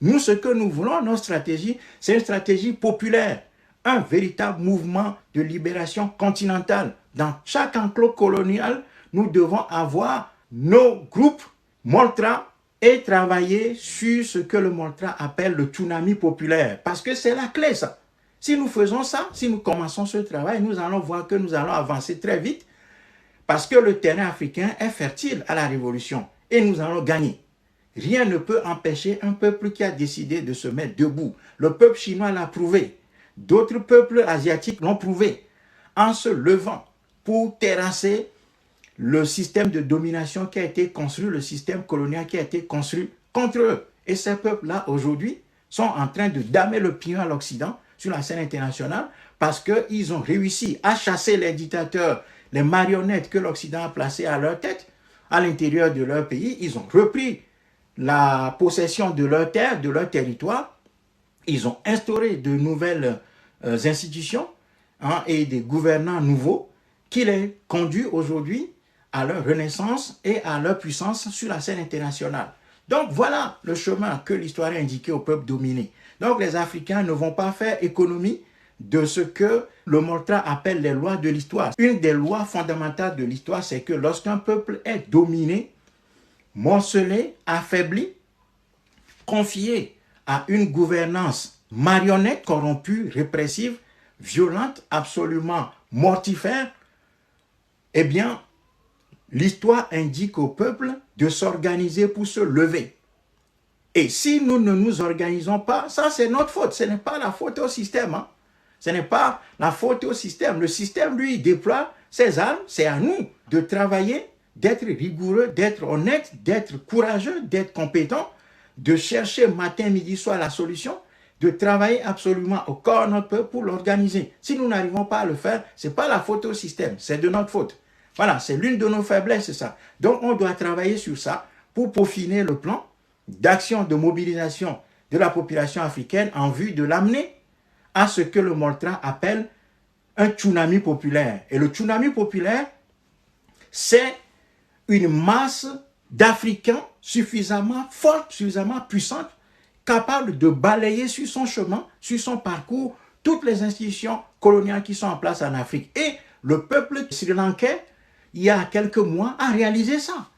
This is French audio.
Nous, ce que nous voulons, notre stratégie, c'est une stratégie populaire, un véritable mouvement de libération continentale. Dans chaque enclos colonial, nous devons avoir nos groupes Moltra et travailler sur ce que le Moltra appelle le tsunami populaire. Parce que c'est la clé, ça. Si nous faisons ça, si nous commençons ce travail, nous allons voir que nous allons avancer très vite parce que le terrain africain est fertile à la révolution et nous allons gagner. Rien ne peut empêcher un peuple qui a décidé de se mettre debout. Le peuple chinois l'a prouvé. D'autres peuples asiatiques l'ont prouvé en se levant pour terrasser le système de domination qui a été construit, le système colonial qui a été construit contre eux. Et ces peuples-là, aujourd'hui, sont en train de damer le pion à l'Occident sur la scène internationale parce qu'ils ont réussi à chasser les dictateurs, les marionnettes que l'Occident a placées à leur tête, à l'intérieur de leur pays. Ils ont repris la possession de leurs terres, de leur territoire. Ils ont instauré de nouvelles institutions et des gouvernants nouveaux qui les conduisent aujourd'hui à leur renaissance et à leur puissance sur la scène internationale. Donc voilà le chemin que l'histoire a indiqué au peuple dominé. Donc les Africains ne vont pas faire économie de ce que le Moltra appelle les lois de l'histoire. Une des lois fondamentales de l'histoire, c'est que lorsqu'un peuple est dominé, morcelé, affaibli, confié à une gouvernance marionnette, corrompue, répressive, violente, absolument mortifère, eh bien, l'histoire indique au peuple de s'organiser pour se lever. Et si nous ne nous organisons pas, ça c'est notre faute. Ce n'est pas la faute au système. Hein. Ce n'est pas la faute au système. Le système, lui, déploie ses armes. C'est à nous de travailler, d'être rigoureux, d'être honnête, d'être courageux, d'être compétent, de chercher matin, midi, soir la solution, de travailler absolument au corps de notre peuple pour l'organiser. Si nous n'arrivons pas à le faire, ce n'est pas la faute au système, c'est de notre faute. Voilà, c'est l'une de nos faiblesses, c'est ça. Donc, on doit travailler sur ça pour peaufiner le plan d'action, de mobilisation de la population africaine en vue de l'amener à ce que le Moltra appelle un tsunami populaire. Et le tsunami populaire, c'est une masse d'Africains suffisamment forte, suffisamment puissante, capable de balayer sur son chemin, sur son parcours, toutes les institutions coloniales qui sont en place en Afrique. Et le peuple sri-lankais, il y a quelques mois, a réalisé ça.